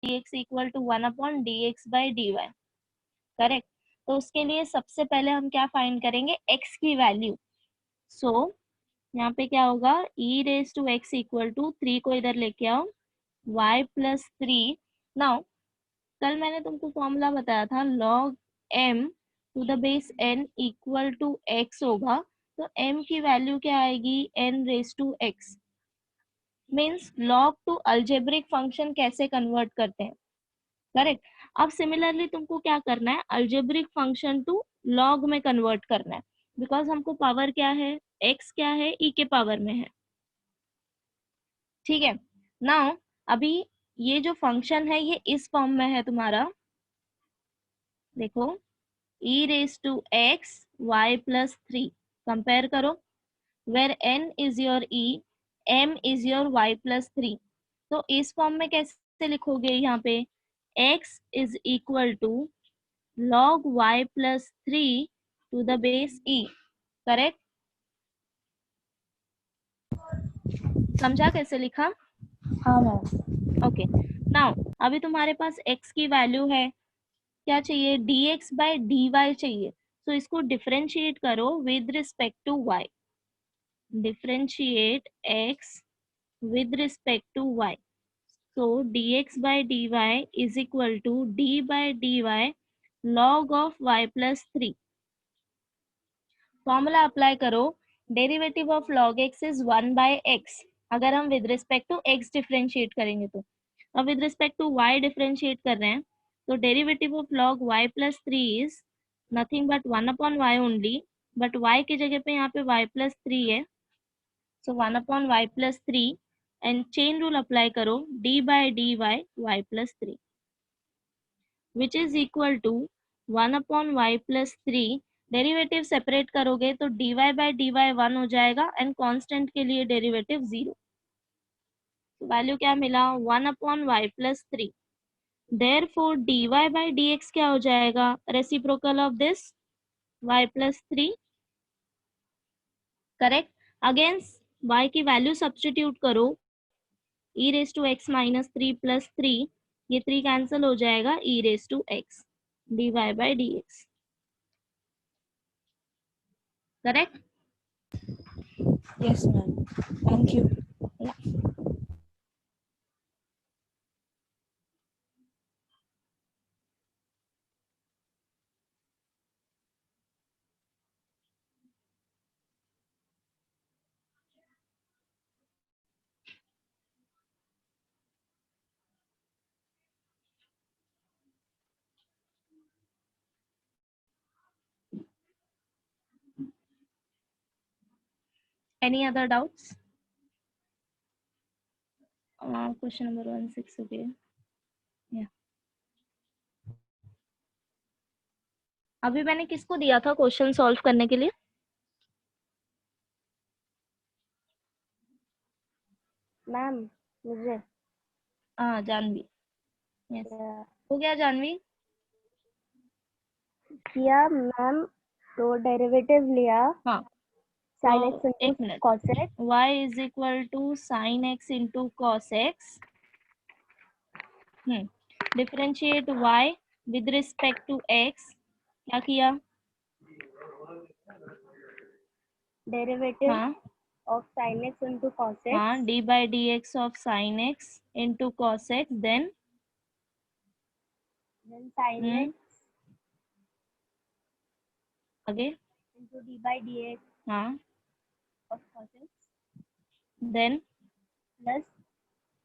dx equal to 1/dx/dy, correct. तो उसके लिए सबसे पहले हम क्या फाइंड करेंगे, x की वैल्यू। सो यहाँ पे क्या होगा, e raise to x equal to 3 को इधर लेके आओ, y प्लस 3। नाउ कल मैंने तुमको फॉर्मूला बताया था, log m to the base n equal to x होगा, तो m की वैल्यू क्या आएगी, n raise to x। Means log to algebraic function कैसे कन्वर्ट करते हैं, करेक्ट। अब सिमिलरली तुमको क्या करना है, अल्जेब्रिक फंक्शन टू लॉग में कन्वर्ट करना है, बिकॉज हमको पावर क्या है, x क्या है, e के पावर में है, ठीक है। नाउ अभी ये जो फंक्शन है ये इस फॉर्म में है तुम्हारा, देखो e raise to x y plus 3, compare करो, where n is your e, m is your y plus 3। तो इस फॉर्म में कैसे लिखोगे, यहाँ पे x is equal to log y plus 3 to the base e, correct. समझा कैसे लिखा? हाँ मैम। ओके। नाउ अभी तुम्हारे पास x की वैल्यू है, क्या चाहिए, dx बाय dy चाहिए। तो इसको डिफरेंशिएट करो with respect to y, differentiate x with respect to y। so dx by dy is equal to d by dy log of y plus 3। Formula apply करो, derivative of log x is 1/x, अगर हम with respect to x differentiate करेंगे तो। अब with respect to y differentiate कर रहे हैं, तो derivative of log y plus 3 is nothing but 1/y only, but y की जगह पे यहाँ पे y प्लस 3 है, so 1/y plus 3, and chain rule apply करो, d by dy y plus 3 which is equal to 1/y plus 3। Derivative separate करोगे तो dy bye dy 1 हो जाएगा, एंड कांस्टेंट के लिए डेरिवेटिव 0। वैल्यू क्या मिला, 1/y plus 3। Therefore dy by dx क्या हो जाएगा, reciprocal of this y plus 3, correct. Against y की वैल्यू सब्स्टिट्यूट करो, e raise to x minus 3 plus 3, ये 3 कैंसिल हो जाएगा, e raise to x dy by dx, correct. Yes ma'am. Thank you. Any other doubts? Question number 16, okay. Yeah. अभी मैंने किसको दिया था क्वेश्चन सॉल्व करने के लिए? मैम मुझे हाँ जानवी, यस। हो गया जानवी? किया मैम, तो डेरिवेटिव लिया हाँ sin तो x एक into minute, cos x। y is equal to sine x into cos x, differentiate y with respect to x, क्या किया, डेरिवेटिव हाँ of sin x into cos x। हाँ, d by d x of sine x into cos x, then then sin x आगे, into d by dx हाँ, of cos x देन plus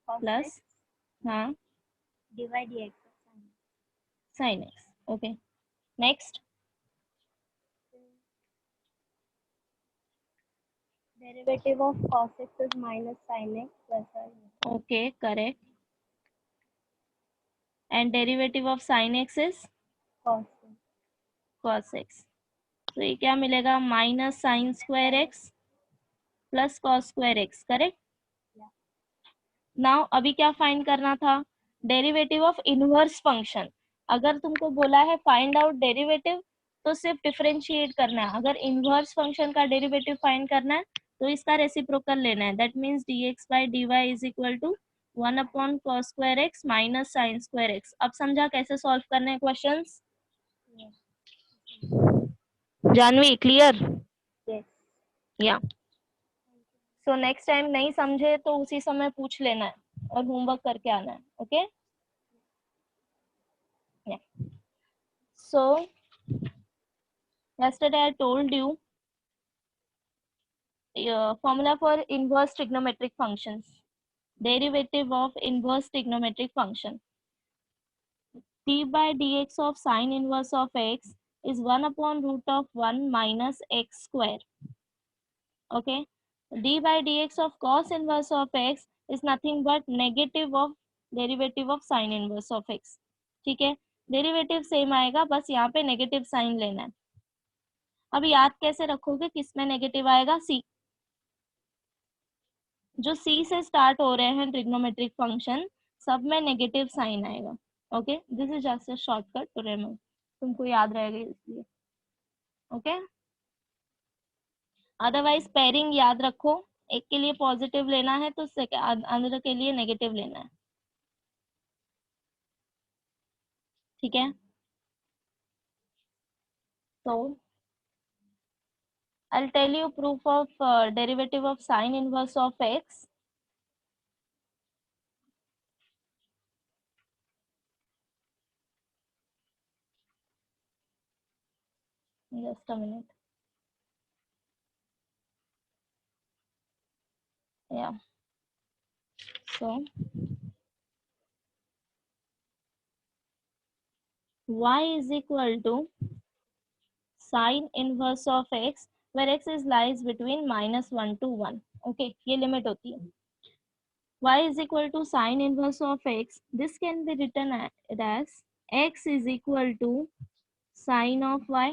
cos plus, x हाँ, d by dx of sin x। Sine x, okay. Next, derivative of cos x is minus sin x वैसा ही। Okay correct, and derivative of sine x is cos x। Cos x, तो ये क्या मिलेगा, minus sine square x plus cos square x, correct. Now अभी क्या find करना था, डेरिवेटिव ऑफ इनवर्स फंक्शन। अगर तुमको बोला है फाइंड आउट डेरिवेटिव, तो सिर्फ डिफरेंशिएट करना है। अगर इनवर्स फंक्शन का डेरिवेटिव फाइंड करना है तो इसका रेसिप्रोकल लेना है, that means dx by dy is equal to 1/cos² x minus sin² x। अब समझा कैसे सॉल्व करने हैं questions? Yes. Janhvi clear? Yes. या सो नेक्स्ट टाइम नहीं समझे तो उसी समय पूछ लेना है और होमवर्क करके आना है। Okay, so yesterday I told you formula for inverse trigonometric functions. Derivative of inverse trigonometric function, d by dx of sine inverse of x is 1/√1 minus x square. Okay, d by dx of cos inverse of x is nothing but negative of derivative of sine inverse of x. ठीक है, derivative same आएगा, बस यहाँ पे negative sign लेना है। अब याद कैसे रखोगे किस में नेगेटिव आएगा? सी, जो सी से स्टार्ट हो रहे हैं ट्रिग्नोमेट्रिक फंक्शन सब में नेगेटिव साइन आएगा। Okay, this is just a shortcut to remember, तुमको याद रहेगा इसलिए। ओके, अदरवाइज पेयरिंग याद रखो, एक के लिए पॉजिटिव लेना है तो अंदर के लिए नेगेटिव लेना है। ठीक है, तो I'll tell you proof of derivative of sine inverse of x. Just a minute. Yeah, so y is equal to sine inverse of x where x is lies between -1 to 1. Okay, ये limit होती है। y is equal to sine inverse of x, this can be written as x is equal to sine of y,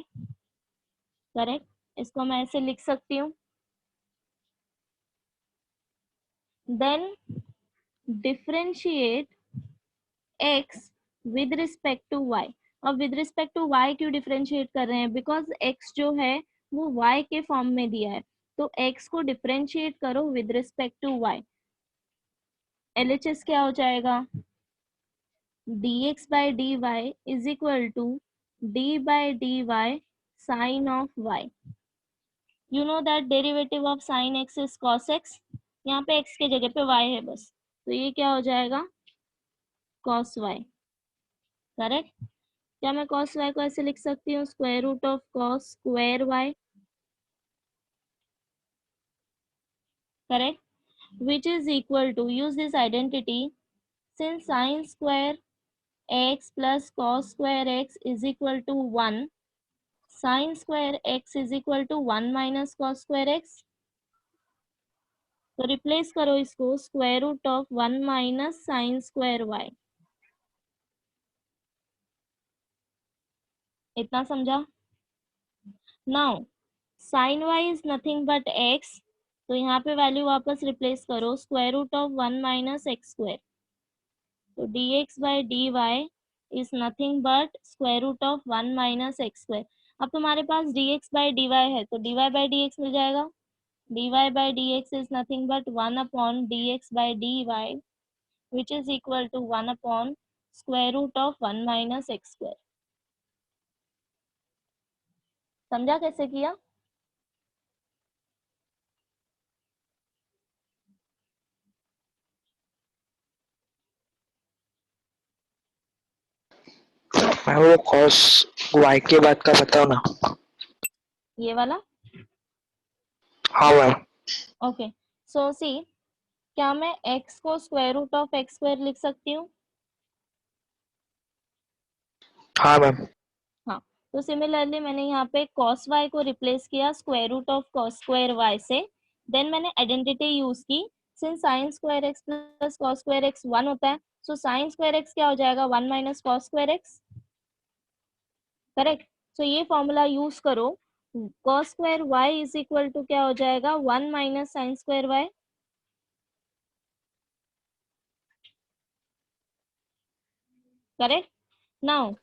correct? इसको मैं ऐसे लिख सकती हूँ। Then differentiate x with respect to y। अब विद रिस्पेक्ट टू y क्यों डिफरेंशिएट कर रहे हैं? बिकॉज x जो है वो y के फॉर्म में दिया है, तो x को डिफरेंशिएट करो with respect to y। LHS क्या हो जाएगा? dx by dy is equal to d by dy sin of y। You know that derivative of sin x is cos x, यहाँ पे x के जगह पे y है बस, तो ये क्या हो जाएगा? cos y। करेक्ट? क्या मैं cos y को ऐसे लिख सकती हूँ? Square root of cos square y, correct? which is equal to, use this identity, since sin square x plus cos square x is equal to 1, sin square x is equal to 1 minus cos square x। तो replace करो इसको square root of 1 minus sine square y. इतना समझा? Now sine y is nothing but x, तो यहाँ पे value वापस replace करो square root of 1 minus x square, तो dx by dy is nothing but square root of 1 minus x square. अब तुम्हारे पास dx by dy है तो dy by dx मिल जाएगा। dy by dx is nothing but 1 upon dx by dy, which is equal to 1 upon square root of 1 minus x square। समझा कैसे किया? मैं वो cos y के बाद का बताओ ना। ये वाला? हाँ मैम। ओके, सो सी, क्या मैं x को square root of x square लिख सकती हूँ? हाँ मैम। हाँ, तो सिमिलरली मैंने यहाँ पे cos y को रिप्लेस किया square root of cos square y से। देन मैंने आइडेंटिटी यूज की, since sin square x plus cos square x 1 होता है, सो sin स्क्वायर x क्या हो जाएगा? 1 minus cos square x, correct? So ये फॉर्मूला यूज करो, cos square y is equal to क्या हो जाएगा? 1 minus sine square y। Correct? Now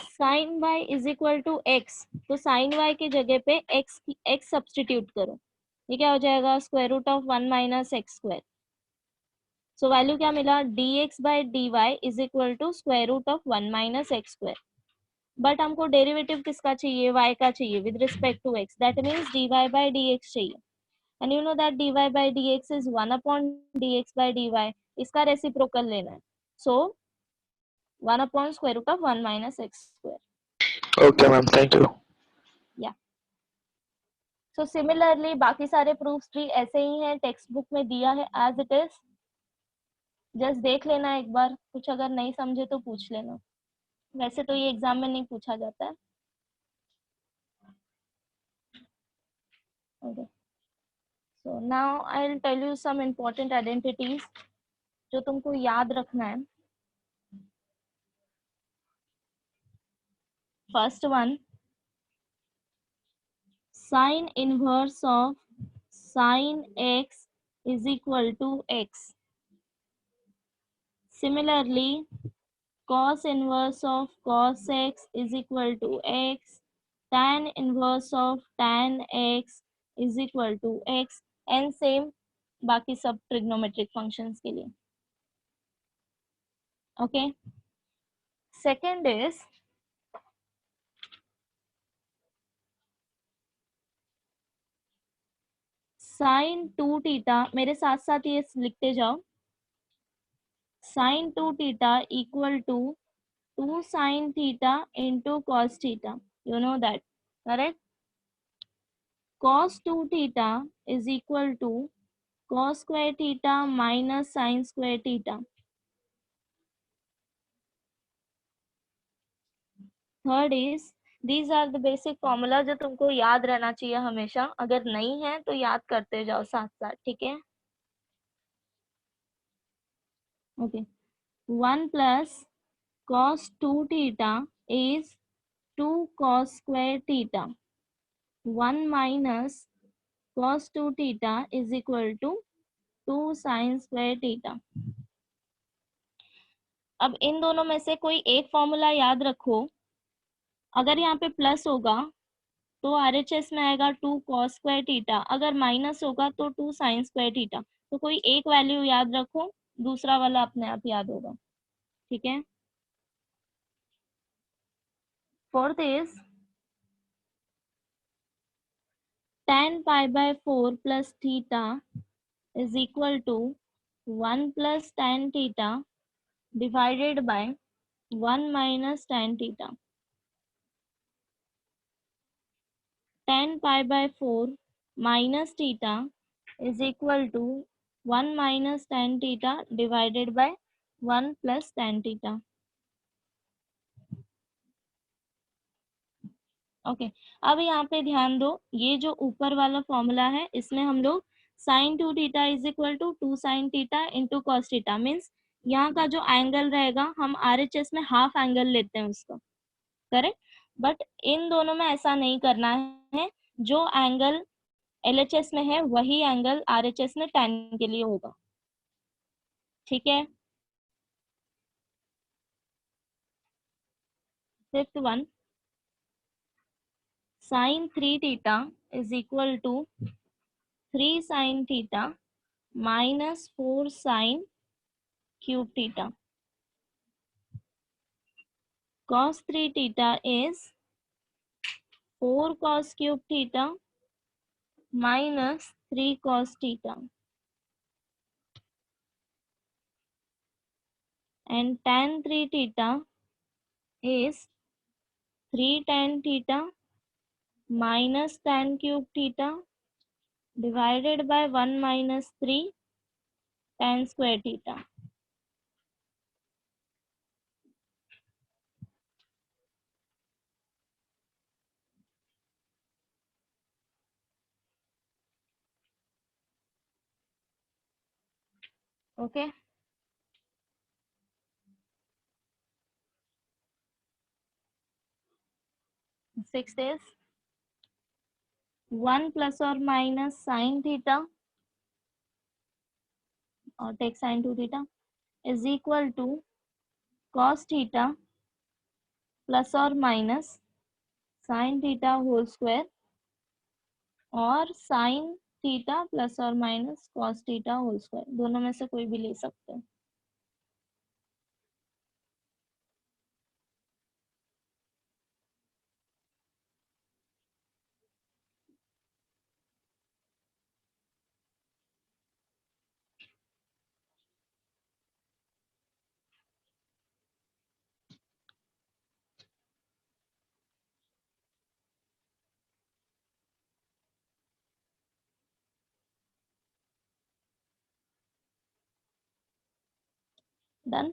sine y is equal to x, तो साइन y के जगह पे x सब्सटीट्यूट करो, ये क्या हो जाएगा? Square root of 1 minus x square. So value क्या मिला, dx by dy is equal to square root of 1 minus x square. But हमको डेरिवेटिव किसका चाहिए, y का चाहिए with respect to x, that means dy by dx चाहिए। And you know that dy by dx is 1 upon dx by dy, इसका reciprocal लेना है। So 1 upon square root of 1 minus x square. Okay ma'am, thank you. या so similarly बाकी सारे proofs भी ऐसे ही हैं, टेक्स्ट बुक में दिया है एज इट इज, जस्ट देख लेना एक बार, कुछ अगर नहीं समझे तो पूछ लेना, वैसे तो ये एग्जाम में नहीं पूछा जाता है। Okay, so now I will tell you some important identities जो तुमको याद रखना है। First one, sine inverse of sine x is equal to x. Similarly, cos inverse of cos x is equal to x. Tan inverse of tan x is equal to x. And same बाकी सब trigonometric functions के लिए. Okay. Second is sin 2 theta, मेरे साथ साथ ये लिखते जाओ, sin 2 theta equal to 2 sin theta into cos theta. You know that, correct? Cos 2 theta is equal to cos square theta minus sin square theta. Third is, these are the basic formula जो तुमको याद रहना चाहिए हमेशा, अगर नहीं है तो याद करते जाओ साथ साथ, ठीक है? Okay, 1 plus cos 2 theta is 2 cos square theta. 1 minus cos 2 theta is equal to 2 sin square theta. अब इन दोनों में से कोई एक फॉर्मूला याद रखो, अगर यहाँ पे प्लस होगा तो RHS में आएगा 2 cos स्क्वायर थीटा, अगर माइनस होगा तो 2 sin स्क्वायर थीटा। तो कोई एक वैल्यू याद रखो, दूसरा वाला अपने आप याद होगा, ठीक है? Fourth is tan pi by 4 plus theta is equal to 1 plus tan theta divided by 1 minus tan theta. Tan pi by 4 minus theta is equal to 1 minus tan theta divided by 1 plus tan theta. Okay अब यहाँ पे ध्यान दो, ये जो ऊपर वाला formula है इसमें हम लोग sine 2 theta is equal to 2 sine theta into cos theta, means यहाँ का जो एंगल रहेगा हम RHS में हाफ एंगल लेते हैं उसका, करेक्ट? बट इन दोनों में ऐसा नहीं करना है, जो एंगल LHS में है वही एंगल RHS में tan के लिए होगा, ठीक है? Fifth one, sine 3 theta is equal to 3 sine theta minus 4 sin cube theta. Cos 3 theta is 4 cos cube theta minus 3 cos theta. And tan 3 theta is 3 tan theta minus tan cube theta divided by 1 minus 3 tan square theta. Okay. Sixth is 1 plus or minus sin theta, or take sin 2 theta, is equal to cos theta plus or minus sin theta whole square or sin theta plus और minus cos theta whole square, दोनों में से कोई भी ले सकते हैं। Done.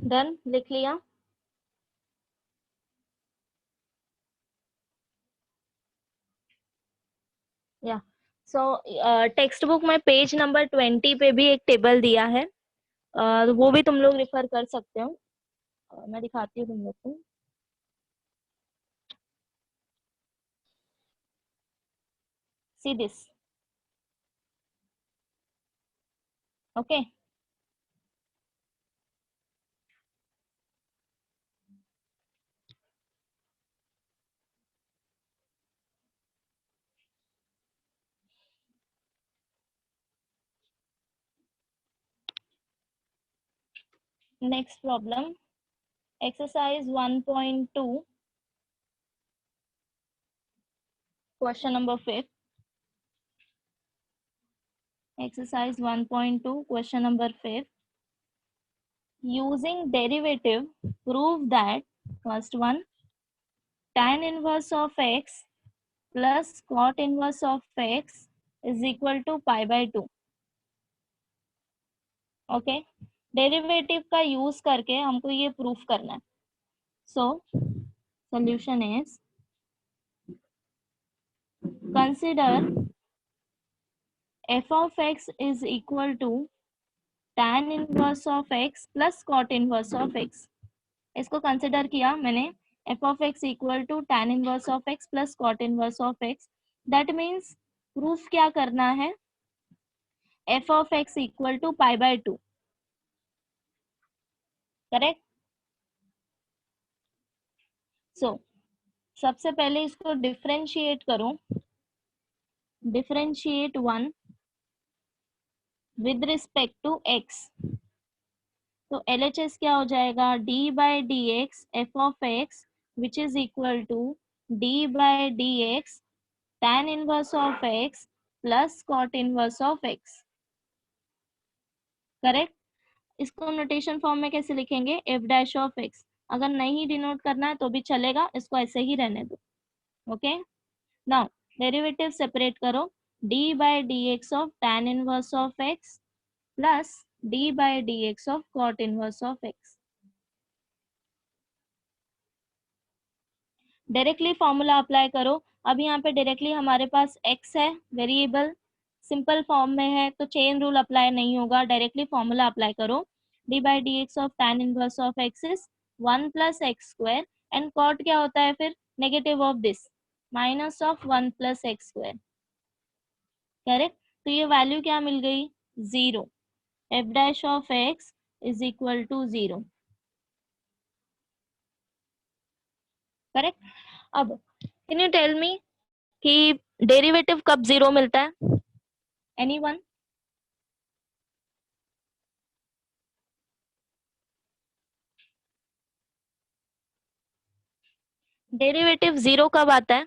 Done, लिख लिया। या सो टेक्स्ट बुक में पेज नंबर 20 पे भी एक टेबल दिया है, वो भी तुम लोग रिफर कर सकते हो। मैं दिखाती हूँ तुम लोग को। See this. Okay. Next problem, exercise 1.2, question number 5। Exercise 1.2, question number 5। Using derivative, prove that first one, tan inverse of x plus cot inverse of x is equal to pi by 2। Okay, derivative का use करके हमको ये proof करना है। So solution is, consider f of x is equal to tan inverse of x plus cot inverse of x। इसको consider किया मैंने, f of x equal to tan inverse of x plus cot inverse of x। That means proof क्या करना है, f of x equal to pi by 2। Correct. So सबसे पहले इसको differentiate करो, differentiate 1 with respect to x। तो LHS क्या हो जाएगा, d by d x f of x which is equal to d by d x tan inverse of x plus cot inverse of x। Correct. इसको notation form में कैसे लिखेंगे, F dash of x. अगर नहीं denote करना है तो भी चलेगा, इसको ऐसे ही रहने दो। ओके, नाउ डेरिवेटिव सेपरेट करो, d by d x of tan inverse of x plus d by d x of cot inverse of x। Directly formula apply करो। अब यहाँ पे डायरेक्टली हमारे पास x है, वेरिएबल सिंपल फॉर्म में है तो चेन रूल अप्लाई नहीं होगा, डायरेक्टली फॉर्मूला अप्लाई करो। d by d x of tan inverse of x is 1 plus x square and cot क्या होता है फिर, negative of this minus of 1 plus x square. Correct. तो ये वैल्यू क्या मिल गई, 0। F dash of x is equal to 0। Correct. अब कैन यू टेल मी कि डेरिवेटिव कब 0 मिलता है, एनीवन? डेरिवेटिव 0 कब आता है,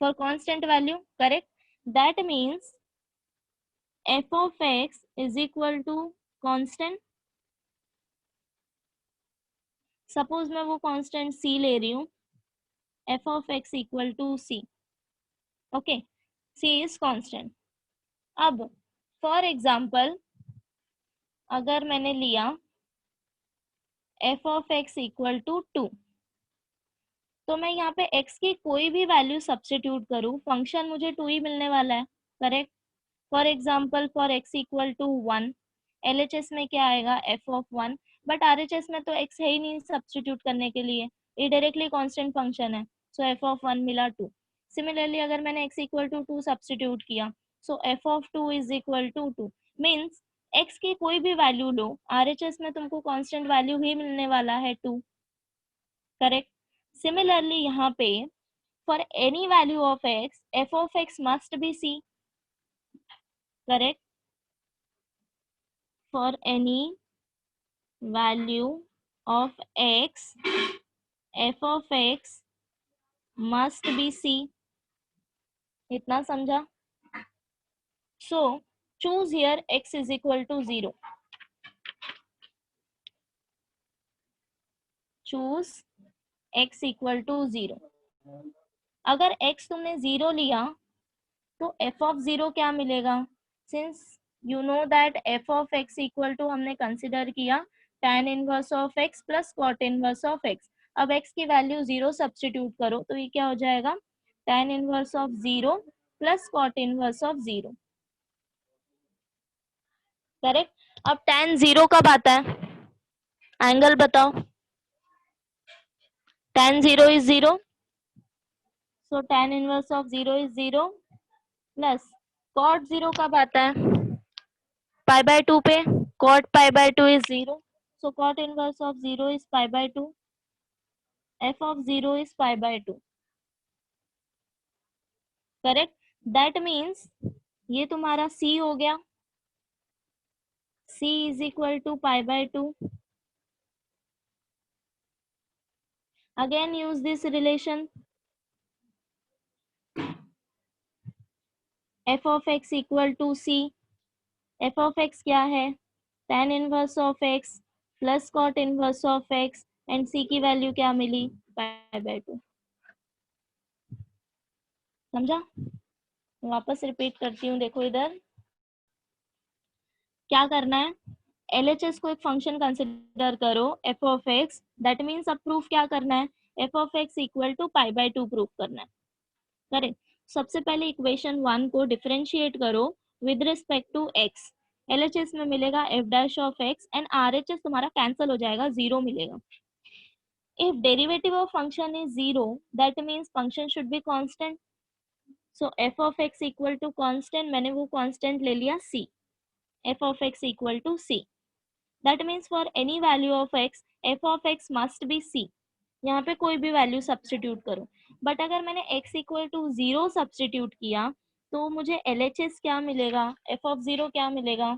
for constant value. Correct. That means f of x is equal to constant. Suppose मैं वो कांस्टेंट c ले रही हूँ, f of x equal to c. Okay, c is constant. अब फॉर एग्जाम्पल अगर मैंने लिया f of x equal to 2, तो मैं यहाँ पे x की कोई भी वैल्यू सब्स्टिट्यूट करूँ, फंक्शन मुझे 2 ही मिलने वाला है, correct. For example for x equal to 1, LHS में क्या आएगा f of 1, बट RHS में तो x है ही नहीं सब्स्टिट्यूट करने के लिए, ये डायरेक्टली कांस्टेंट फंक्शन है, सो f of 1 मिला 2. सिमिलरली अगर मैंने x इक्वल टू 2 सब्स्टिट्यूट किया, so f of 2 is equal to 2. Means x की कोई भी वैल्यू लो, RHS में तुमको कांस्टेंट वैल्यू ही मिलने वाला है 2, करेक्ट. सिमिलरली यहाँ पे for any value of x, f of x must be c, correct. For any value of x, f of x must be c. इतना समझा? So choose here x is equal to 0. choose x equal to 0. अगर x तुमने 0 लिया तो f of 0 क्या मिलेगा? Since you know that f of x equal to हमने consider किया tan inverse of x plus cot inverse of x. अब x की वैल्यू 0 सब्स्टिट्यूट करो तो ये क्या हो जाएगा? tan inverse of 0 plus cot inverse of 0, correct. अब tan 0 कब आता है? एंगल बताओ. tan 0 is 0, so tan inverse of 0 is 0 plus cot 0 कब आता है? पाई बाय 2 पे. cot pi by 2 is 0, so cot inverse of 0 is pi by 2. f of 0 is pi by 2, correct. that means ये तुम्हारा c हो गया, c is equal to pi by 2. again use this relation, f of x equal to c. f of x क्या है? tan inverse of x plus cot inverse of x and c की value क्या मिली? pi by 2. समझा? वापस repeat करती हूँ, देखो इधर क्या करना है. LHS को एक फंक्शन कंसिडर करो f of x, that means अब प्रूफ क्या करना है? f of x equal to pi by 2 proof करना है, करेक्ट. सबसे पहले इक्वेशन 1 को डिफरेंशिएट करो with respect to x. LHS में मिलेगा f dash of x and RHS तुम्हारा कैंसिल हो जाएगा, 0 मिलेगा. If derivative of function is 0, that means function should be constant. So f of x equal to constant, मैंने वो constant ले लिया c, f of x equal to c. That means for any value of x, f of x must be c. यहाँ पे कोई भी value substitute करो, but अगर मैंने x इक्वल टू 0 सब्स्टिट्यूट किया तो मुझे LHS क्या मिलेगा? f of 0 क्या मिलेगा?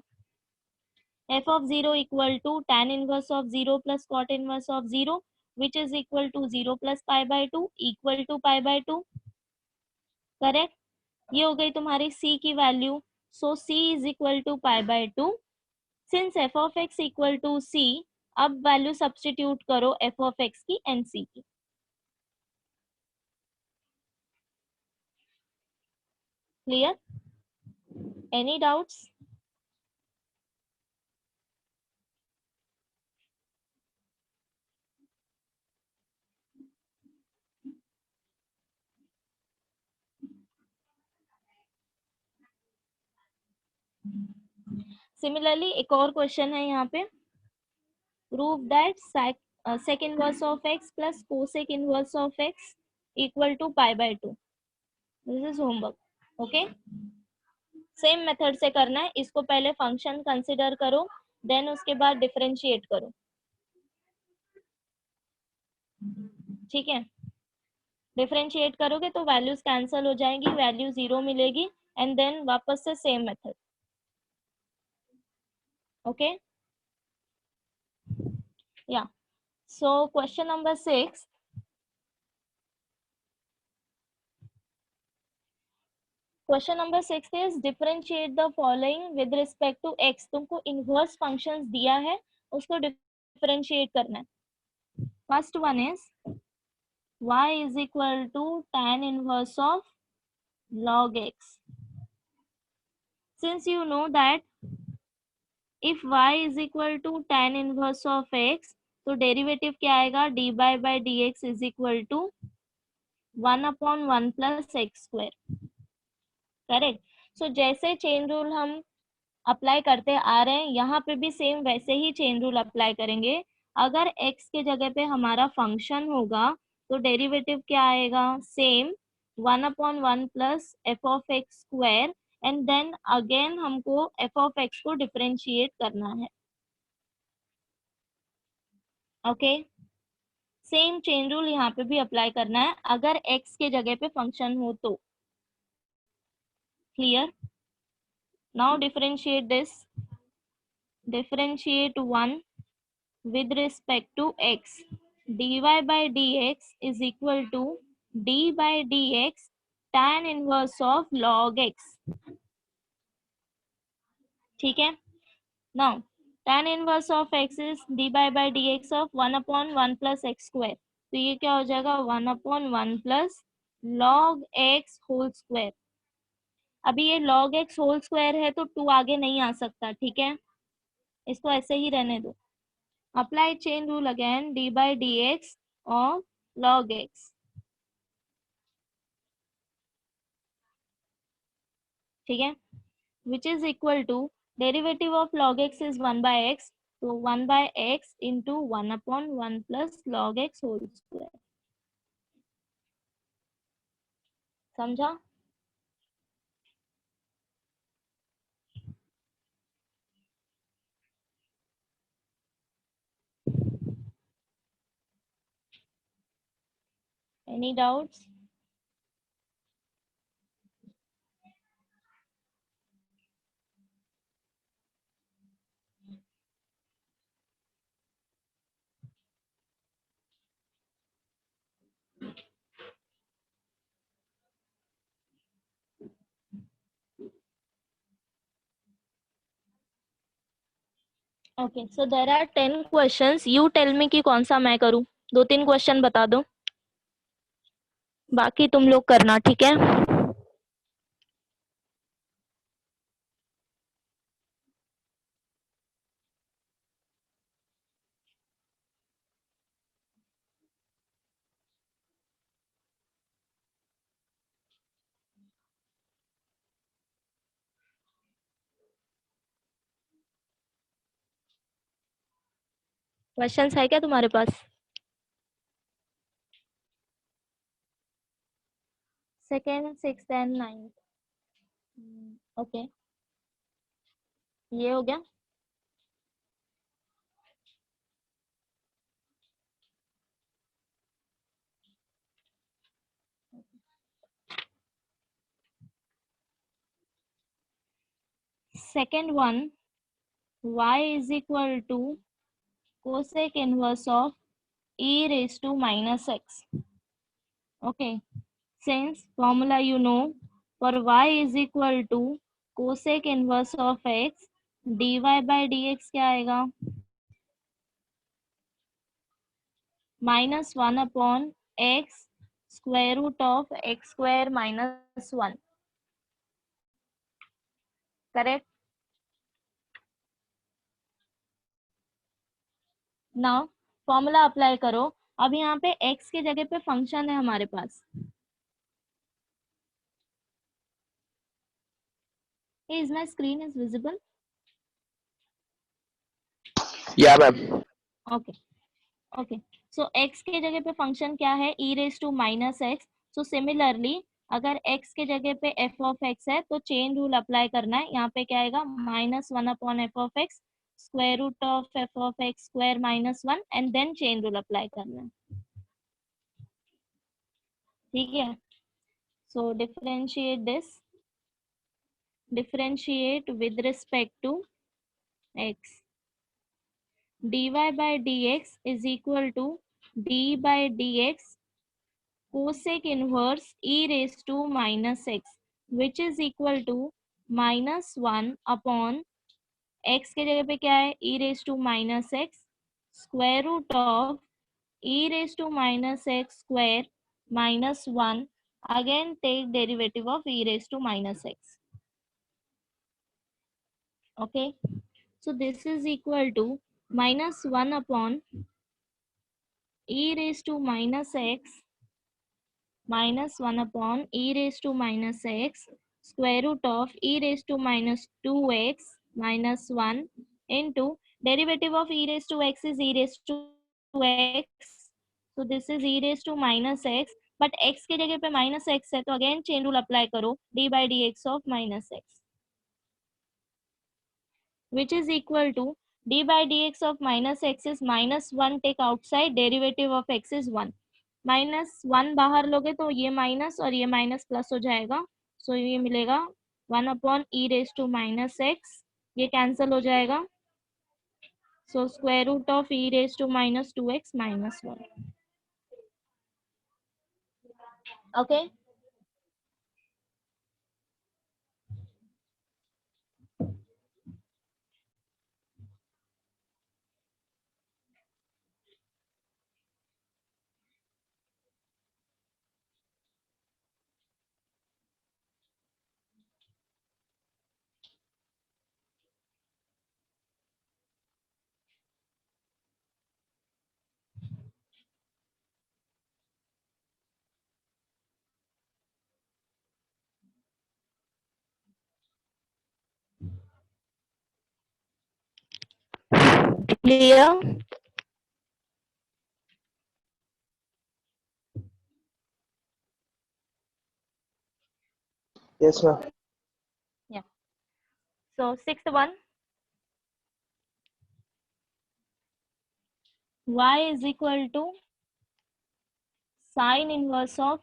f of 0 equal to tan inverse of 0 plus cot inverse of 0 which is equal to 0 plus pi by 2 equal to pi by 2, correct. ये हो गई तुम्हारी c की value, so c is equal to pi by 2. Since f of x equal to c, अब value substitute करो f of x की and c की. Clear? Any doubts? Similarly एक और क्वेश्चन है यहाँ पे, prove that sec inverse of x plus cosec inverse of x equal to pi by 2. This is homework, okay. Same method से करना है, इसको पहले फंक्शन कंसिडर करो, देन उसके बाद डिफरेंशिएट करो, ठीक है. डिफरेंशिएट करोगे तो वैल्यूज कैंसिल हो जाएंगी, वैल्यू 0 मिलेगी एंड देन वापस से same method, okay. Yeah. So question number 6. Question number 6 is differentiate the following with respect to x। तुमको इनवर्स फंक्शंस दिया है, उसको डिफरेंशिएट करना है। First one is y is equal to tan inverse of log x. Since you know that if y is equal to tan inverse of x, तो derivative क्या आएगा, dy by dx is equal to 1/1 plus x square. Correct. सो जैसे chain rule हम apply करते आ रहे हैं, यहाँ पे भी सेम वैसे ही चेन रूल अप्लाई करेंगे। अगर x के जगह पे हमारा फंक्शन होगा तो डेरिवेटिव क्या आएगा, same 1/1 plus f of x square, and then again हमको एफ ऑफ एक्स को डिफरेंशिएट करना है। ओके, सेम चेन रूल यहाँ पे भी अप्लाई करना है अगर x के जगह पे फंक्शन हो तो। Clear? Now differentiate this, differentiate 1 with respect to x. dy by dx is equal to d by dx tan inverse of log x. ठीक है? Now tan inverse of x is dy by dx of 1/1 plus x square. तो ये क्या हो जाएगा, 1/1 plus log x whole square. अभी ये log x whole square है तो 2 आगे नहीं आ सकता, ठीक है, इसको ऐसे ही रहने दो। Apply chain rule again, d by dx of log x. ठीक है, which is equal to derivative of log x is 1 by x, so 1 by x into 1/1 plus log x whole square. समझा? Any doubts? Okay, so there are 10 questions. You tell me कि कौन सा मैं करूं। 2-3 question बता दो, बाकी तुम लोग करना, ठीक है? क्वेश्चंस है क्या तुम्हारे पास? Second, 6th and 9th। Okay, ये हो गया। Second one, y is equal to cosec inverse of e raised to minus x. Okay, since formula you know, for y is equal to cosec inverse of x, dy by dx क्या आएगा, -1 / x square root of x square minus 1. Correct? Now formula apply करो। अब यहाँ पे x के जगह पे function है हमारे पास। Is my screen is visible? Yeah, ma'am. Okay, okay. So x के जगह पे फंक्शन क्या है, e raised to minus x. So similarly अगर x के जगह पे f of x है तो चेन रूल अप्लाई करना है। यहाँ पे क्या आएगा, -1 / f of x square root of f of x square minus 1, and then chain rule apply करना है। ठीक है, so differentiate this, differentiate with respect to x. dy by dx is equal to d by dx cosec inverse e raised to minus x. Which is equal to -1 upon x के जगह पे क्या है, e raise to minus x square root of e raise to minus x square -1. Again take derivative of e raise to minus x. Okay, so this is equal to -1 upon e raised to minus x -1 upon e raised to minus x square root of e raised to minus 2x minus 1 into derivative of e raised to x is e raised to x. So this is e raised to minus x, but x के जगह पे minus x है तो again chain rule apply करो, d by dx of minus x, which is equal to d by dx of minus x is -1, take outside, derivative of x is 1. -1 बाहर लोगे तो ये माइनस और ये माइनस प्लस हो जाएगा, सो ये मिलेगा 1 अपॉन e raise to minus x, ये कैंसिल हो जाएगा, so square root of e raise to minus 2x minus 1. Okay, clear? Yes, ma'am. Yeah. So sixth one, y is equal to sine inverse of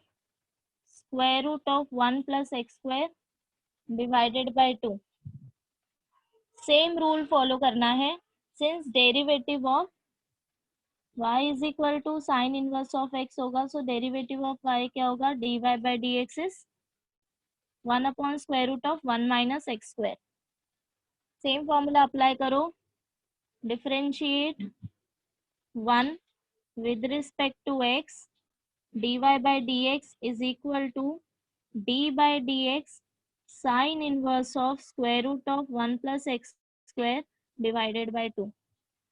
square root of 1 plus x square divided by 2. Same rule follow करना है, since derivative of y is equal to sine inverse of x होगा, सो derivative of y क्या होगा, dy by dx is 1 upon square root of 1 minus x square. Same formula apply करो, differentiate 1 with respect to x, dy by dx is equal to d by dx sin inverse of square root of 1 plus x square divided by 2.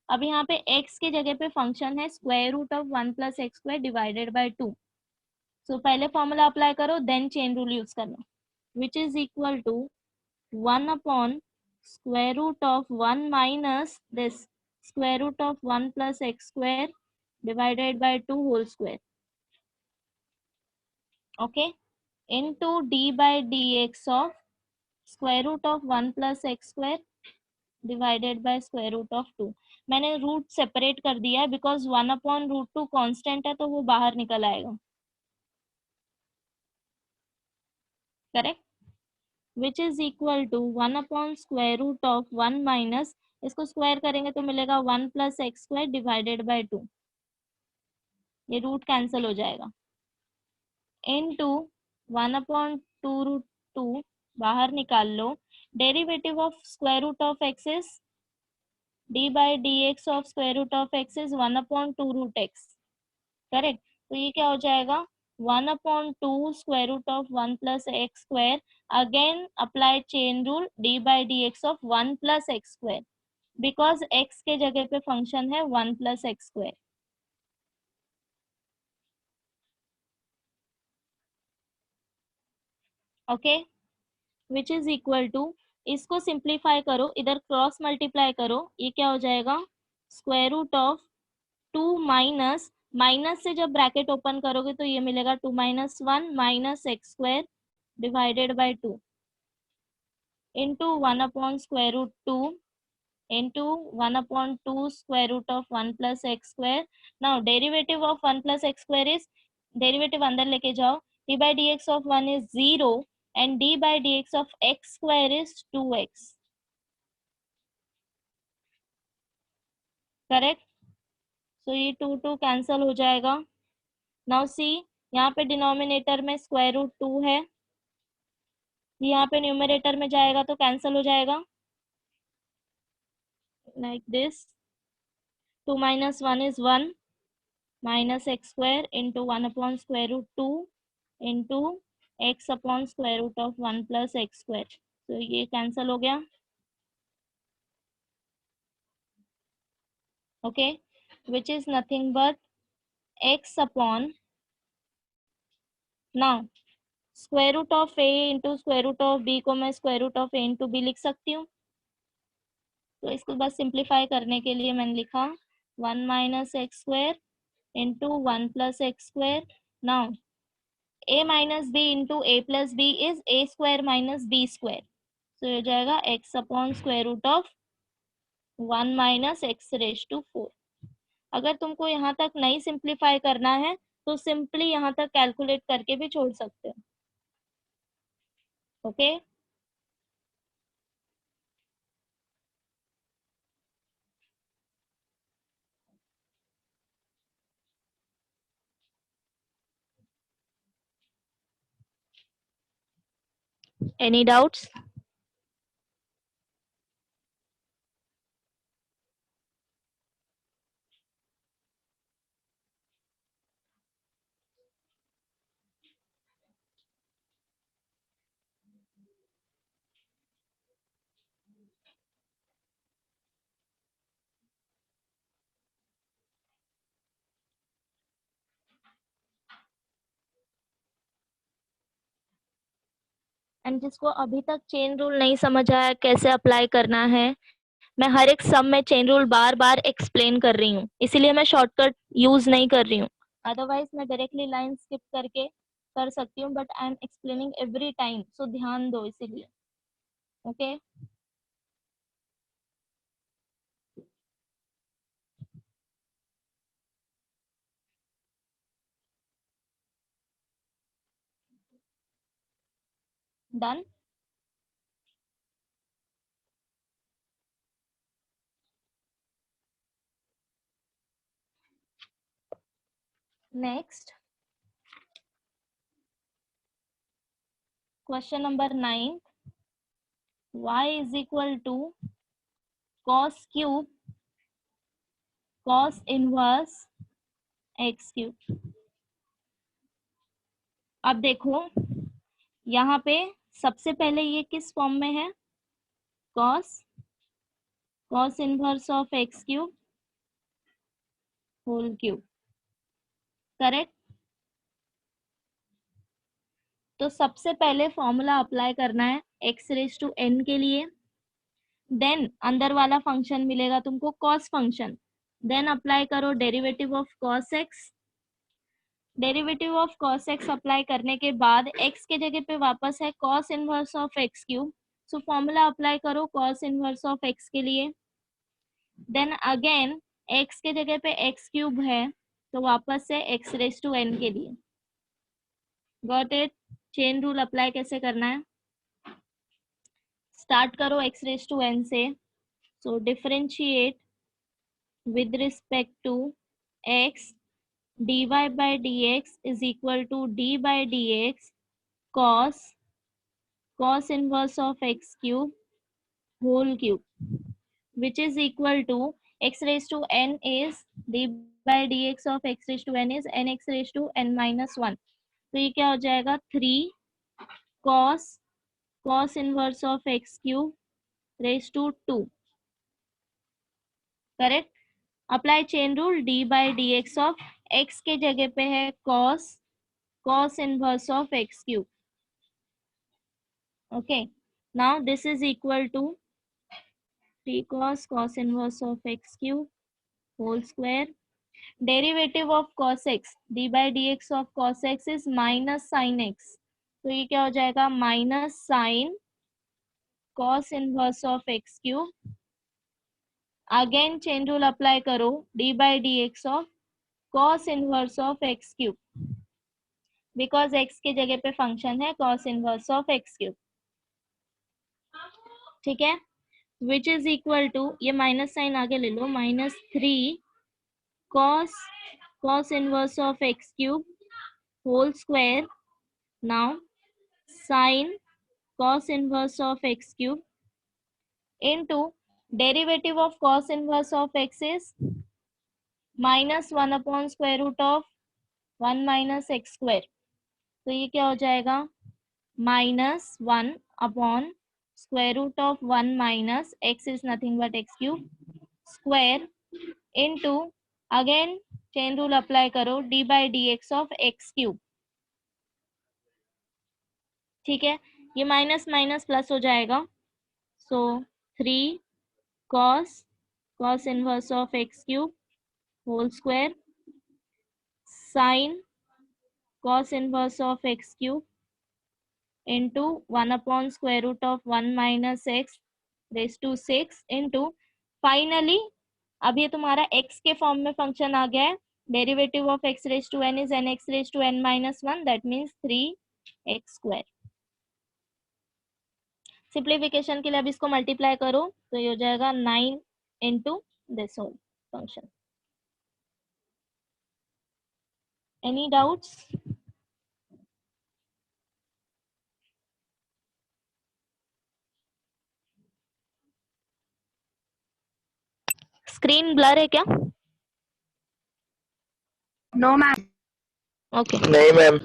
अब यहाँ पे x के जगह पे function है square root of 1 plus x square divided by 2. So पहले formula apply करो, then chain rule use करना, which is equal to 1 upon square root of 1 minus this square root of 1 plus x square divided by 2 whole square. Okay, into d by dx of square root of 1 plus x square divided by square root of 2. मैंने root separate कर दिया है because 1 upon root 2 constant है तो वो बाहर निकल आएगा, correct, which is equal to 1 upon square root of 1 minus, इसको स्क्वायर करेंगे तो मिलेगा 1 plus x square divided by 2, ये रूट कैंसिल हो जाएगा, इनटू 1 अपॉन 2 रूट 2 बाहर निकाल लो, derivative of square root of x is d by dx of square root of x is 1 upon 2 root x, correct, तो ये क्या हो जाएगा 1 upon 2 square root of 1 plus x square, again apply chain rule d by dx of 1 plus x square, because x के जगह पे function है 1 plus x square. Okay, which is equal to, इसको सिंप्लीफाई करो, इधर क्रॉस मल्टीप्लाई करो, ये क्या हो जाएगा square root of 2 minus, minus से जब ब्रैकेट ओपन करोगे तो ये मिलेगा 2 minus 1 minus x square divided by 2 into 1 upon square root 2 into 1 upon 2 square root of 1 plus x square. Now derivative of 1 plus x square is, derivative अंदर लेके जाओ, d by dx of 1 is 0 and d by dx of x square is 2x, correct, so ये 2 cancel हो जाएगा. Now see, यहाँ पे denominator में square root 2 है, यहाँ पे न्यूमरेटर में जाएगा तो कैंसिल हो जाएगा, like this. 2 minus 1 is 1 minus x square into 1 upon square root 2 into x upon square root of 1 plus x square. तो ये कैंसिल हो गया. Okay, which is nothing but x upon, now square root of a into square root of b को मैं square root of a into b लिख सकती हूँ. तो इसको बस सिंप्लीफाई करने के लिए मैंने लिखा 1 minus x square into 1 plus x square. Now a minus b into a plus b is a square minus b square. तो ये जाएगा x upon square root of 1 minus x raise to 4. अगर तुमको यहाँ तक नहीं सिंप्लीफाई करना है तो सिंपली यहाँ तक कैलकुलेट करके भी छोड़ सकते हो. Okay any doubts? एंड जिसको अभी तक चेन रूल नहीं समझ आया कैसे अप्लाई करना है, मैं हर एक सम में चेन रूल बार बार एक्सप्लेन कर रही हूँ, इसीलिए मैं शॉर्टकट यूज नहीं कर रही हूँ. अदरवाइज मैं डायरेक्टली लाइन स्किप करके कर सकती हूँ, but I am explaining every time, so ध्यान दो इसीलिए. Okay done. Next question number 9. y is equal to cos cube cos inverse x cube. अब देखो यहाँ पे सबसे पहले ये किस फॉर्म में है, cos inverse of x cube whole cube. Correct. तो सबसे पहले फॉर्मूला अप्लाई करना है x रेज टू n के लिए, देन अंदर वाला फंक्शन मिलेगा तुमको cos फंक्शन, देन अप्लाई करो derivative of cos x. Derivative of cos x apply करने के बाद x के जगह पे वापस है cos inverse of x cube. So formula apply करो cos इनवर्स ऑफ x के लिए, देन अगेन x के जगह पे x क्यूब है तो वापस से x रेज टू n के लिए. Got it. Chain rule apply कैसे करना है, स्टार्ट करो x रेज टू n से. So differentiate with respect to x, dy by dx is equal to d by dx cos inverse of x cube whole cube, which is equal to x raised to n is d by dx of x raised to n is nx raised to n minus 1. तो ये क्या हो जाएगा 3 cos inverse of x cube raise to 2. Correct. Apply chain rule d by d x of x के जगह पे है cos inverse of x cube. Okay, now this is equal to 3 cos inverse of x cube whole square. Derivative of cos x, d by d x of cos x is minus sine x. तो ये क्या हो जाएगा minus sine cos inverse of x cube. Again chain rule apply करो d by d x of cos inverse of x cube, because x के जगह पे function है cos inverse of x cube. ठीक है, विच इज इक्वल टू, ये minus sine आगे ले लो, -3 cos inverse of x cube whole square. Now sine cos inverse of x cube into derivative of cos inverse of x is minus 1 upon square root of 1 minus x square. तो ये क्या हो जाएगा, minus 1 upon square root of 1 minus x is nothing but x cube square into again chain rule apply करो d by dx of x cube. ठीक है, ये minus minus plus हो जाएगा. So 3 cos inverse of x cube whole square sin cos inverse of x cube into 1 upon square root of 1 minus x raise to 6 into finally अब ये तुम्हारा x के form में फंक्शन आ गया है. Derivative of x raise to n is nx raise to n minus 1 that means 3x square. Simplification के लिए अब इसको मल्टीप्लाई करो तो ये हो जाएगा 9 into this whole function. Any doubts? Screen blur है क्या? No ma'am. ओके नहीं ma'am.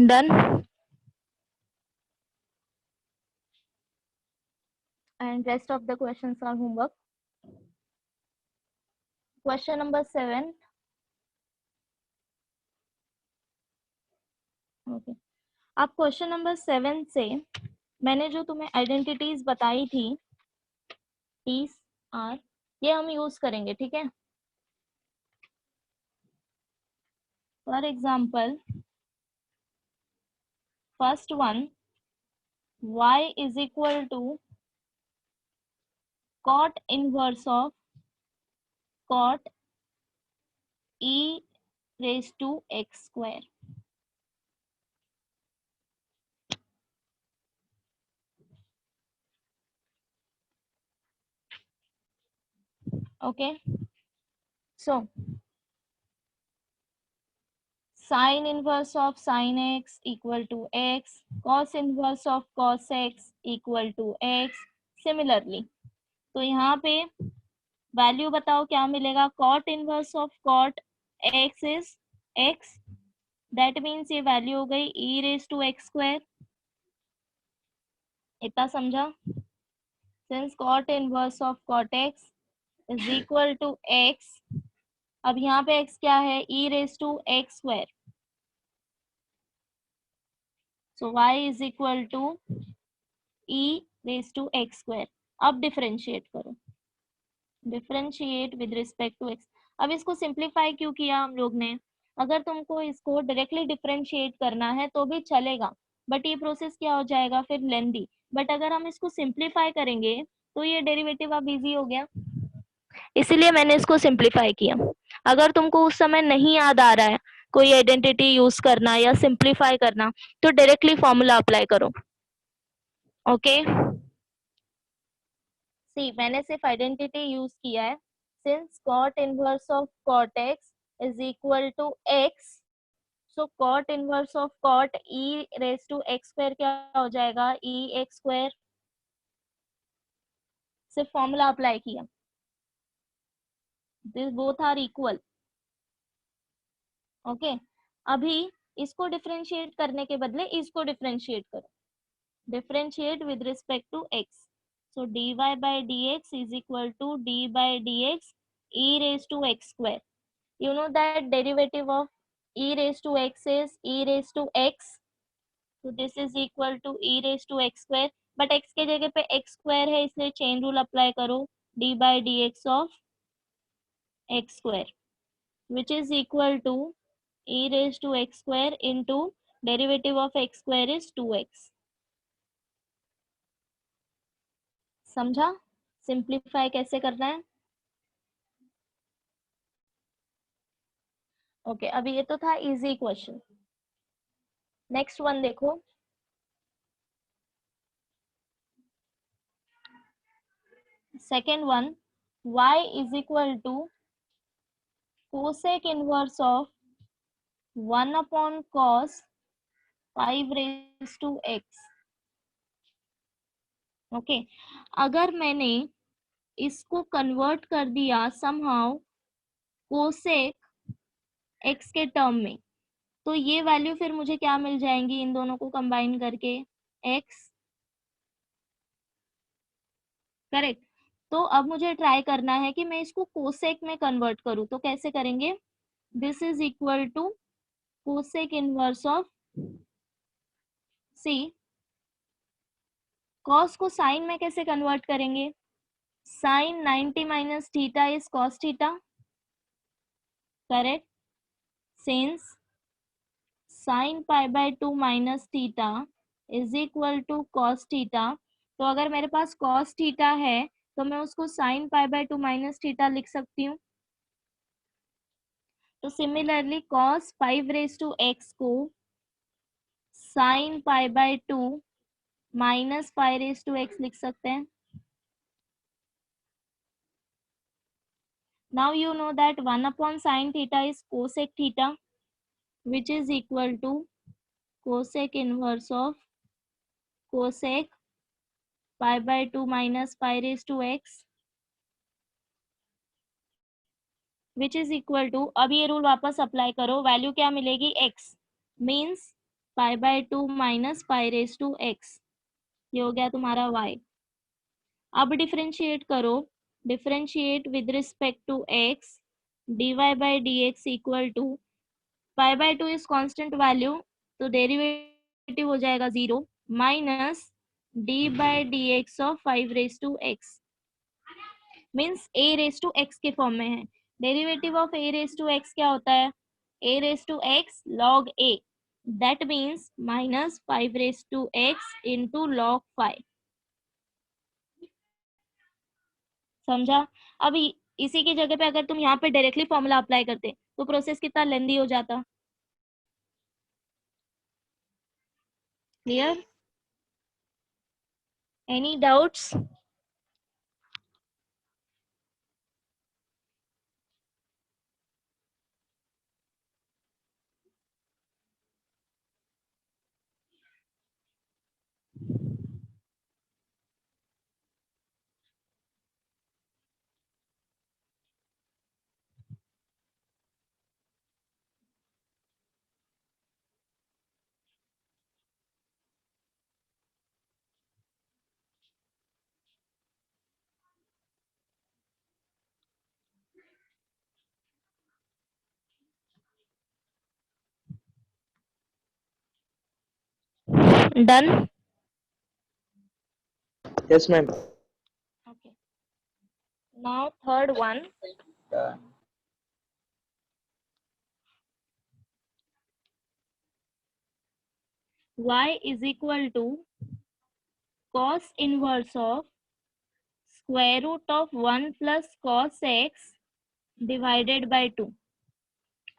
Done. And rest of the questions are homework. Question number 7. Okay. अब क्वेश्चन नंबर 7 से मैंने जो तुम्हें आइडेंटिटीज बताई थी T's R ये हम यूज करेंगे. ठीक है, for example first one y is equal to cot inverse of cot e raised to x square. Okay, so sin inverse of sin x equal to x, cos inverse of cos x equal to x. Similarly, तो यहाँ पे value बताओ क्या मिलेगा. cot inverse of cot x is x, that means ये value हो गई e raise to x square. इतना समझा? Since cot inverse of cot x is equal to x, अब यहाँ पे x क्या है, e raise to x square. So y is equal to e raise to x square. अब differentiate करो, differentiate with respect to x. अब इसको simplify क्यों किया हम लोग ने? अगर तुमको इसको डायरेक्टली डिफरेंशिएट करना है तो भी चलेगा, बट ये प्रोसेस क्या हो जाएगा फिर लेंदी. बट अगर हम इसको सिंप्लीफाई करेंगे तो ये डेरिवेटिव अब इजी हो गया, इसीलिए मैंने इसको सिंप्लीफाई किया. अगर तुमको उस समय नहीं याद आ रहा है कोई आइडेंटिटी यूज करना या सिंप्लीफाई करना तो डायरेक्टली फॉर्मूला अप्लाई करो. ओके सी, मैंने सिर्फ आइडेंटिटी यूज किया है, since cot inverse of cot x is equal to x, so cot inverse of cot e raised to x square क्या हो जाएगा, e x square. सिर्फ फॉर्मूला अप्लाई किया, this both are equal. Okay, अभी इसको differentiate करने के बदले इसको डिफरेंशिएट करो. Differentiate with respect to x. So dy by dx is equal to d by dx e raised to x square. You know that derivative of e raised to x is e raised to x. So this is equal to e raised to x square. But x के जगह पे x square है, इसलिए chain rule apply करो, d by dx of x square, which is equal to e raised to x square into derivative of x square is 2x. समझा simplify कैसे करना है? ओके, अभी ये तो था इजी क्वेश्चन. नेक्स्ट वन देखो, second one, y is equal to cosec inverse of 1 upon cos 5 raised to x. Okay, अगर मैंने इसको कन्वर्ट कर दिया समहाउ कोसेक x के टर्म में, तो ये वैल्यू फिर मुझे क्या मिल जाएंगी इन दोनों को कंबाइन करके, x. करेक्ट. तो अब मुझे ट्राई करना है कि मैं इसको कोसेक में कन्वर्ट करूं, तो कैसे करेंगे? This is equal to cosec inverse of, see cos को साइन में कैसे कन्वर्ट करेंगे? Sine 90 minus theta is cos theta. Correct. Since sine pi by 2 minus theta is equal to cos theta, तो अगर मेरे पास कॉस थीटा है तो मैं उसको sine pi by 2 minus theta लिख सकती हूँ. तो similarly cos 5 raise to x को sine pi by 2 minus 5 raise to x लिख सकते हैं. Now you know that 1 upon sin theta is cosec theta, which is equal to cosec inverse of cosec pi by 2 minus pi raised to x, which is equal to, अब ये rule वापस apply करो, value क्या मिलेगी, x means pi by 2 minus pi raised to x. ये हो गया तुम्हारा y. अब डिफरेंशिएट करो, differentiate with respect to x, dy by dx equal to pi by 2 is constant value, तो डेरिवेटिव हो जाएगा 0 minus d by dx of 5 raise to x, means a raise to x के form में है. Derivative of a raise to x क्या होता है? a raise to x log a, that means minus 5 raise to x into log 5. समझा? अभी इसी की जगह पे अगर तुम यहाँ पे डायरेक्टली फॉर्मूला अप्लाई करते तो प्रोसेस कितना लेंदी हो जाता. Clear? Any doubts? Done? Yes, ma'am. Okay. Now third one. Y is equal to cos inverse of square root of 1 plus cos x divided by 2.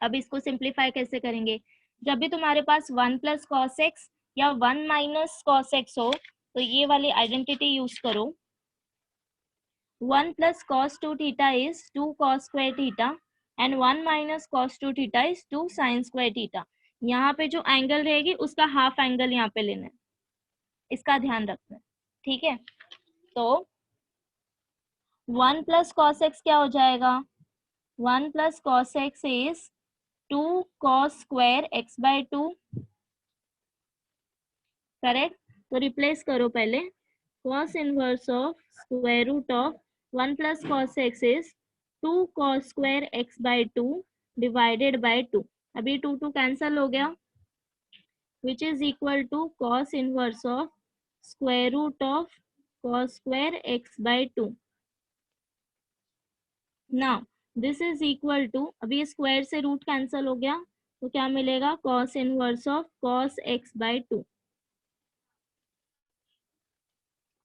अब इसको सिंप्लीफाई कैसे करेंगे? जब भी तुम्हारे पास 1 प्लस कॉस एक्स या 1 माइनस कॉस एक्स हो तो ये वाली आइडेंटिटी यूज करो. 1 plus cos 2 theta is 2 cos square theta and 1 minus cos 2 theta is 2 sin square theta. यहाँ पे जो एंगल रहेगी उसका हाफ एंगल यहाँ पे लेना है, इसका ध्यान रखना है, ठीक है। तो 1 प्लस कॉस एक्स क्या हो जाएगा, 1 plus cos x is 2 cos square x by 2, correct. तो रिप्लेस करो पहले, cos inverse of square root of 1 plus cos x is 2 cos square x by 2 divided by 2। अभी 2 कैंसल हो गया, which is equal to cos inverse of square root of cos square x by 2। Now this is equal to, अभी square से root cancel हो गया तो क्या मिलेगा, cos inverse of cos x by 2।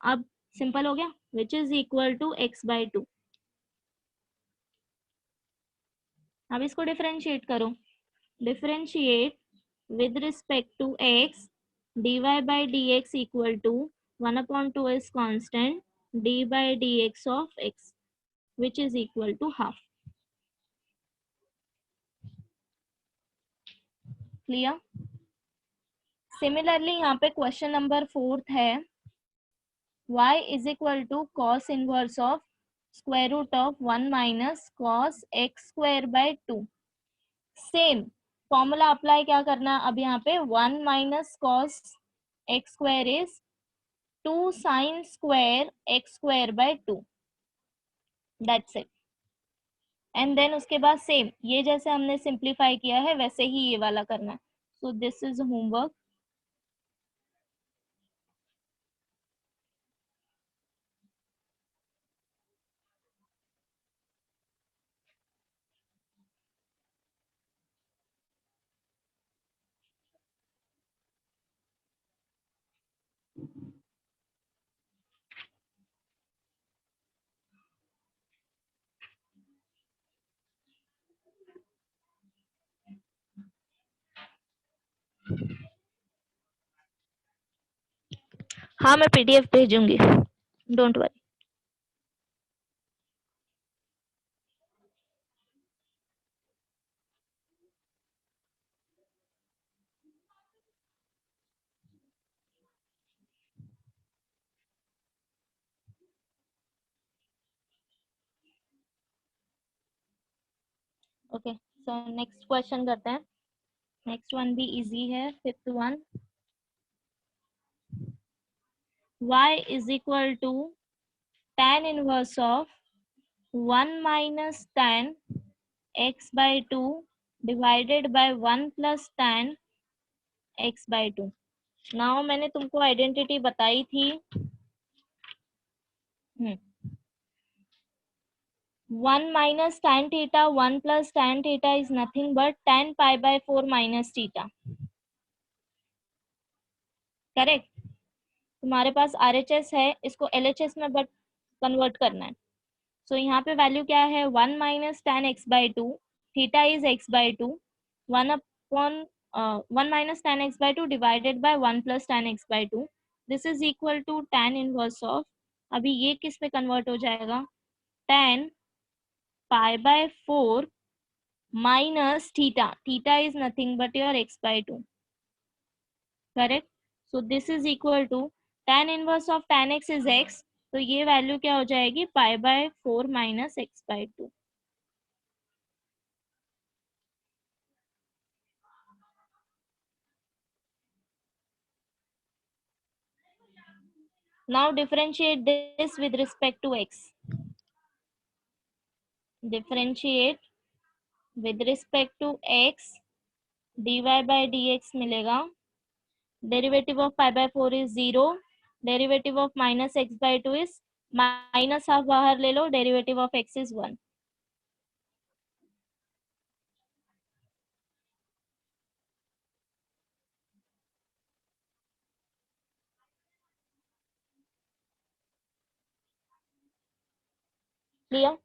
अब सिंपल हो गया, which is equal to x by 2। अब इसको डिफरेंशिएट करो, differentiate with respect to x, dy by dx equal to 1 upon 2 is constant, d by dx of x, which is equal to half. Clear? Similarly यहाँ पे question number 4 है, y is equal to cos inverse of square root of 1 minus cos x square by 2। Same formula apply क्या करना है, अब यहाँ पे 1 minus cos x square is 2 sine square x square by 2, that's it. And then उसके बाद same ये जैसे हमने सिंप्लीफाई किया है वैसे ही ये वाला करना है। So this is homework. हाँ मैं पीडीएफ भेजूंगी, don't worry. Okay so next question करते हैं, नेक्स्ट वन भी इजी है, fifth one. y is equal to tan inverse of 1 minus tan x by 2 divided by 1 plus tan x by 2। Now मैंने तुमको identity बताई थी, 1 minus tan theta 1 plus tan theta is nothing but tan pi by 4 minus theta, correct. तुम्हारे पास RHS है, इसको LHS में but convert करना है। सो यहाँ पे वैल्यू क्या है, 1 minus tan x by 2, theta is x by 2, 1 upon 1 minus tan x by 2 divided by 1 plus tan x by 2, this is equal to tan inverse of, अभी ये किस में कन्वर्ट हो जाएगा, tan pi by 4 minus theta, theta is nothing but your x by 2, correct। so this is equal to tan inverse of tan x is x, तो ये value क्या हो जाएगी, pi by 4 minus x by 2। now differentiate this with respect to x, differentiate with respect to x, dy by dx मिलेगा, derivative of pi by 4 is 0, derivative of minus x by 2 is minus half बाहर ले लो, derivative of x is 1। Clear?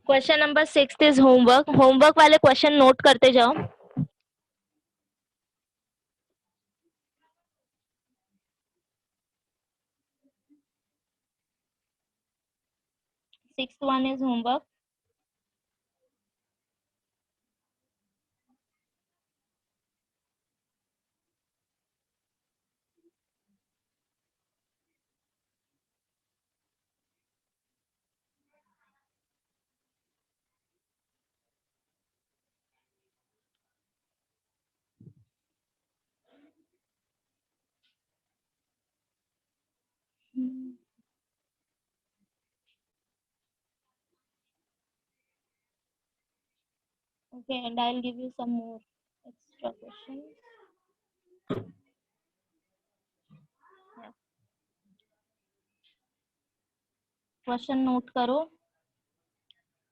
Question number 6 is homework. Homework वाले question note करते जाओ। Sixth one is homework. Okay, and I'll give you some more extra questions. Yeah. Question note करो।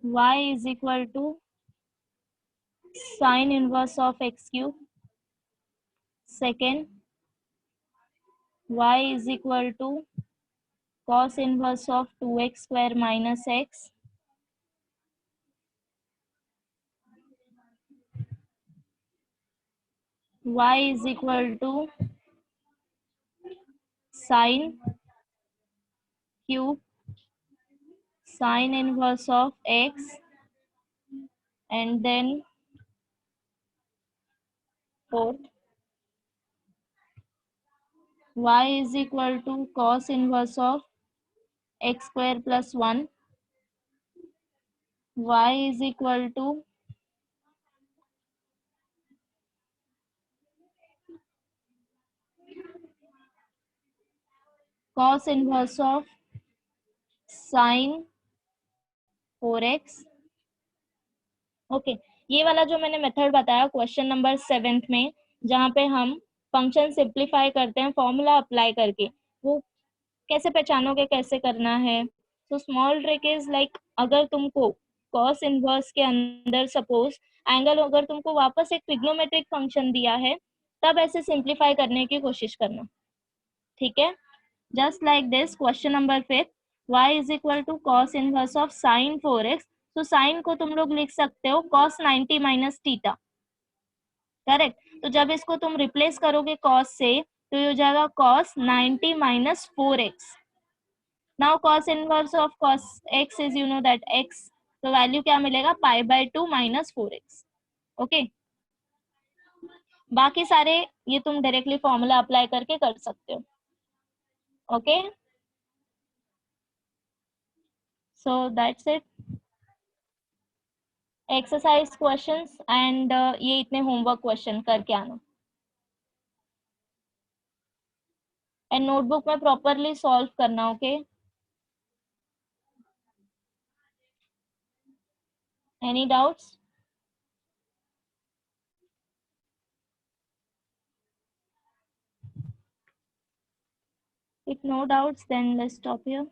Y is equal to sine inverse of x cube. Second, y is equal to cos inverse of 2x square minus x. Y is equal to sine cube sine inverse of x, and then fourth, y is equal to cos inverse of x square plus 1. Y is equal to cos inverse of sine 4x. Okay, ये वाला जो मैंने method बताया question number 7 में, जहाँ पे हम function simplify करते हैं फॉर्मूला अप्लाई करके, वो कैसे पहचानोगे कैसे करना है? तो स्मॉल ट्रिक इज लाइक, अगर तुमको कॉस इनवर्स के अंदर सपोज एंगल, अगर तुमको वापस एक ट्रिग्नोमेट्रिक फंक्शन दिया है, तब ऐसे सिंप्लीफाई करने की कोशिश करना, ठीक है? Just like this question number 5, y is equal to cos inverse of sine 4x। तो साइन को तुम लोग लिख सकते हो कॉस 90 माइनस थीटा, करेक्ट? तो जब इसको तुम रिप्लेस करोगे कॉस से, तो ये हो जाएगा cos 90 minus 4x। Now cos inverse of cos x is, you know that x, तो वैल्यू क्या मिलेगा? पाई बाय 2 माइनस 4x। ओके, बाकी सारे ये तुम डायरेक्टली फॉर्मूला अप्लाई करके कर सकते हो। Okay, so that's it, exercise questions and ये इतने होमवर्क क्वेश्चन करके आना, एंड नोटबुक में प्रॉपरली सॉल्व करना। Okay, any doubts? If no doubts, then let's stop here.